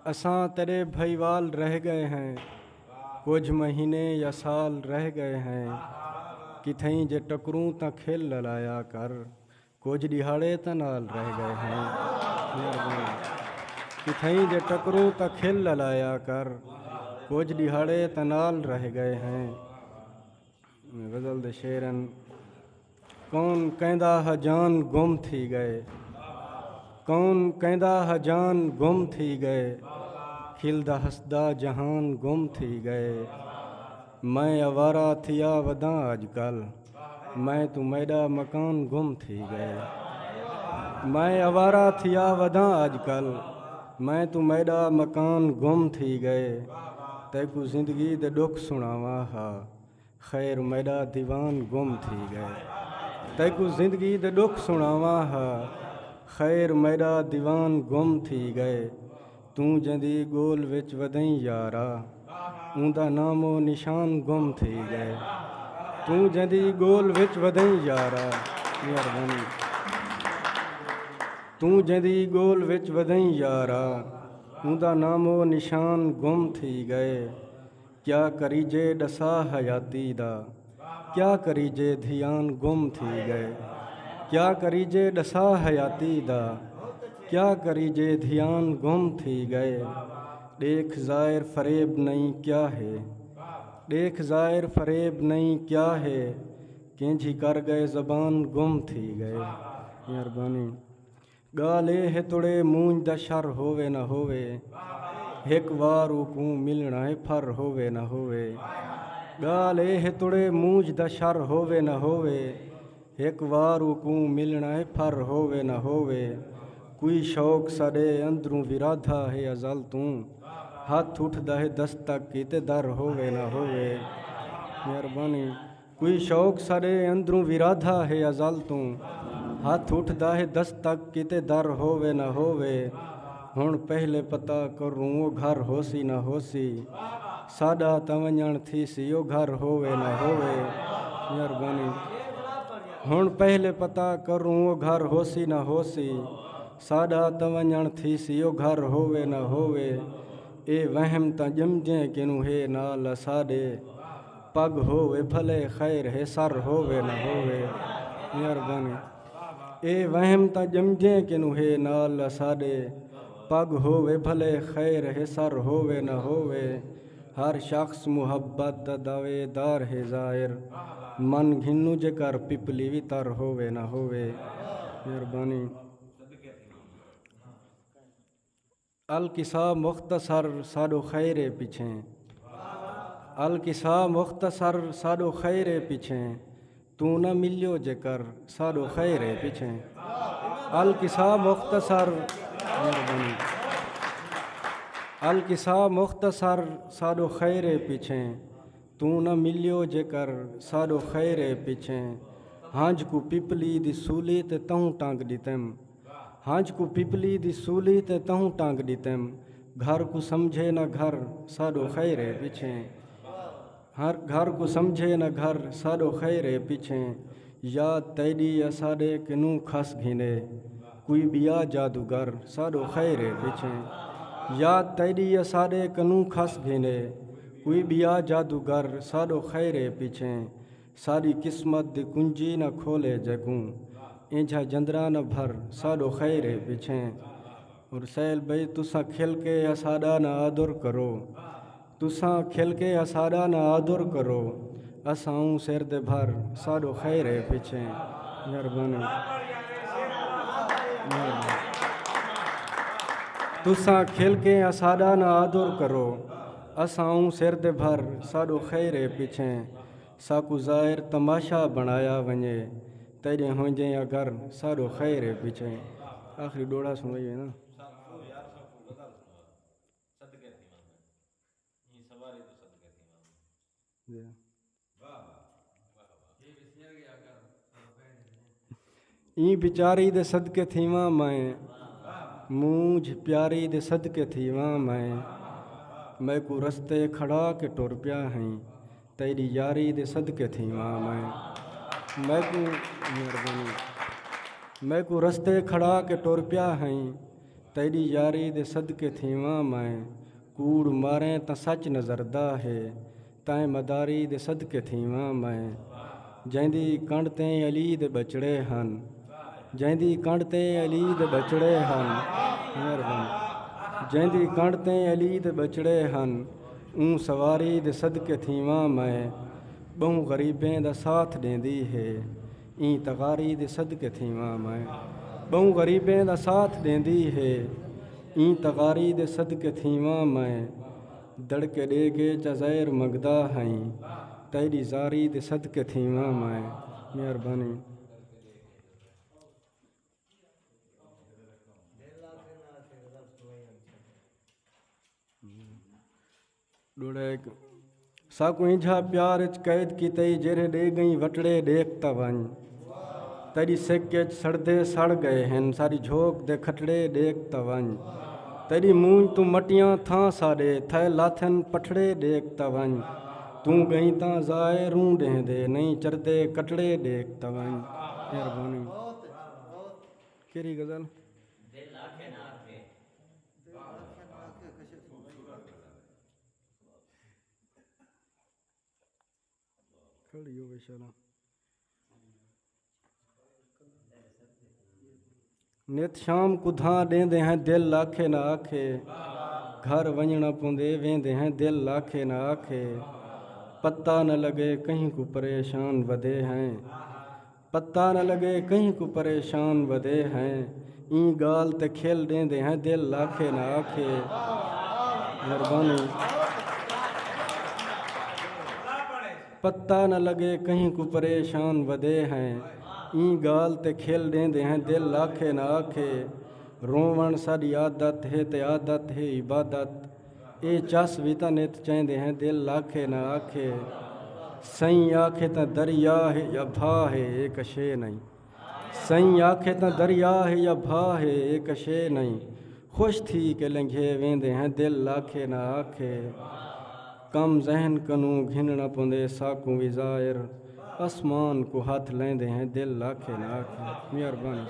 اساں تیرے بھائیوال رہ گئے ہیں، کچھ مہینے یا سال رہ گئے ہیں، کتھیں جے ٹکروں تاں کھل للایا کر، کچھ دہاڑے تاں نال رہ گئے ہیں، کتھیں جے ٹکروں تاں کھل للایا کر، کچھ دہاڑے تاں نال رہ گئے ہیں۔ غزل دے شعرن کون کہندا ہے جان گم تھی گئے، کون کہندا ہے جان گم تھی گئے، کھلدا ہسدا جہان گم تھی گئے۔ میں آوارہ تھیا وداں اج کل، میں تو میڈا مکان گم تھی گئے۔ میں آوارہ تھیا وداں اج کل، میں تو میڈا مکان گم تھی گئے۔ تیکو زندگی دے دکھ سناواں ہا، خیر میڈا دیوان گم تھی گئے۔ تیکو زندگی دے دکھ سناواں ہا، خیر میڈا دیوان گم تھی گئے۔ توں جندی گول وچ ودیں یارا، اوندا نام و نشان گم تھی گئے۔ توں جندی گول وچ ودیں یارا، مہربانی، توں جندی گول وچ ودیں یارا، اوندا نام و نشان گم تھی گئے۔ کیا کریجے ڈسا حیاتی دا، کیا کریجے دھیان گم تھی گئے۔ کیا کریجے ڈسا حیاتی دا، کیا کریجے دھیان گم تھی گئے۔ دیکھ ظاہر فریب نہیں کیا ہے، دیکھ ظاہر فریب نہیں کیا ہے، کینجھی کر گئے زبان گم تھی گئے۔ مہربانی، گال اے تڑے مونج دا شر ہووے نہ ہووے، ایک وار کو ملنا ہے پھر ہووے نہ ہووے۔ گال اے تڑے مونج دا شر ہووے نہ ہووے، ایک وار کو ملنا ہے پھر ہووے نہ ہووے۔ کوئی شوق ساڈے اندروں ورادھا ہے ازل توں، ہاتھ اٹھدا ہے دستک کیتے در ہووے نہ ہووے۔ مہربانی، کوئی شوق ساڈے اندروں ورادھا ہے ازل توں، ہاتھ اٹھدا ہے دستک کیتے در ہووے نہ ہووے۔ ہن پہلے پتہ کروں او گھر ہوسی نہ ہوسی، ساڈا تاں ونجݨ تھیسی او گھر ہووے نہ ہووے۔ مہربانی، ہن پہلے پتہ کروں او گھر ہوسی نہ ہوسی، ساڈا تاں ونجݨ تھیسی او گھر ہووے نہ ہووے۔ اے وہم تاں جمجیں کنوں ہے نال ساڈے، پگ ہووے بھلے خیر ہے سر ہووے نہ ہووے۔ مہربانی، اے وہم تاں جمجیں کنوں ہے نال ساڈے، پگ ہووے بھلے خیر ہے سر ہووے نہ ہووے۔ ہر شخص محبت دا دعوے دار ہے ظاہر، من گھنوں جے کر پپلی وی تر ہووے نہ ہووے۔ مہربانی، القصہ مختصر ساڈو خیرے پیچھیں، القصہ مختصر ساڈو خیرے پیچھیں، تو نہ ملیو جے کر ساڈو خیرے پیچھیں۔ القصہ مختصر، مہربانی، القصہ مختصر ساڈو خیرے پیچھیں، تو نہ ملیو جے کر ساڈو خیرے پیچھیں۔ ہنج کو پپلی دی سولی تے تہوں ٹانگ ڈیتم، ہنج کو پپلی دی سولی تے تہوں ٹانگ ڈیتم، گھر کو سمجھے نہ گھر ساڈو خیرے پیچھیں۔ ہر گھر کو سمجھے نہ گھر ساڈو خیرے پیچھیں۔ یاد تیڈی اساڈے کنوں کھس گھنے، کوئی بیا جادوگر ساڈو خیرے پیچھیں۔ یاد تیڈی اساڈے کنوں کھس گھنے، کوئی بیا جادوگر ساڈو خیرے پیچھیں۔ ساڈی قسمت دی کنجی نہ کھولے جگوں، انجھا جندرا نہ بھر ساڈو خیرے پیچھیں۔ اور سیل بھئی تساں کھل کے اساڈا نہ آدر کرو، تساں کھل کے اساڈا نہ آدر کرو، اساں سر دے بھر ساڈو خیرے پیچھیں۔ مہربانی، تساں کھل کے اساڈا نہ آدر کرو، اساں سر دے بھر ساڈو خیرے پیچھیں۔ ساکو ظاہر تماشا بنایا ونجے، تیرے ہونجیں اگر ساڈو خیرے پیچھیں۔ آخری ڈوڑا سنوائیے نا۔ این بیچاری دے صدقے تھیواں میں، مونجھ پیاری دے صدقے تھیواں میں کو رستے کھڑا کے ٹر پیا ہیں، تیری یاری دے صدقے تھیواں میں کو، مہربانی، میں کو رستے کھڑا کے ٹر پیا ہیں، تیری یاری دے صدقے تھیواں میں کوڑ ماریں تا سچ نظردہ ہے تائیں مداری دے صدقے تھیواں میں جیندی کنڈ تے علی دے بچڑے ہن جیندی کنڈ تے علی دے بچڑے ہن جیندی کنڈ تے علی دے بچڑے ہن اون سواری دے صدقے تھیواں میں بہوں غریبیں دا ساتھ دیندی ہے این تغاری دے صدقے تھیواں میں بہوں غریبیں دا ساتھ دیندی ہے این تغاری دے صدقے تھیواں میں دڑکے دے کے جزائر مگدا ہیں تیری زاری دے صدقے تھیواں میں مہربانی ڈوڑیک ساکو انجھا پیار اچ قید کی تئی جیرے دے گئیں وٹڑے دیکھتا ون تیری سکے اچ سڑدے سڑ گئے ہیں ساری جھوک دے کھٹڑے دیکھتا ون تیری مونج تو مٹیاں تھاں ساڑے تھے لاتھن پٹھڑے دیکھتا ون توں گئیں تاں زائے روں دیں دے نہیں چردے کٹڑے دیکھتا ون مہربانی کیری غزل کھڑی ہو بیشالا نت شام کو دھاں دیندے ہیں دل لاکھے نہ آکھے گھر ونجنا پوندے ویندے ہیں دل لاکھے نہ آکھے پتہ نہ لگے کہیں کو پریشان ودے ہیں پتہ نہ لگے کہیں کو پریشان ودے ہیں این گال تے کھیل دیندے ہیں دل لاکھے نہ آکھے مہربانی پتہ نہ لگے کہیں کو پریشان ودے ہیں این گال تے کھیل دیندے ہیں دل لاکھے نہ آکھے روون ساڈی عادت ہے تے عادت ہے عبادت اے چس وی تاں نت چیندے ہیں دل لاکھے نہ آکھے سائیں آکھے تاں دریا ہے یا بھا ہے ایک شے نہیں سائیں آکھے تاں دریا ہے یا بھا ہے ایک شے نہیں خوش تھی کہ لنگھے ویندے ہیں دل لاکھے نہ آکھے کم ذہن کنوں گھننا پوندے ساکوں وی ظاہر آسمان کو ہاتھ لیندے ہیں دل لاکھے نہ آکھے مہربانی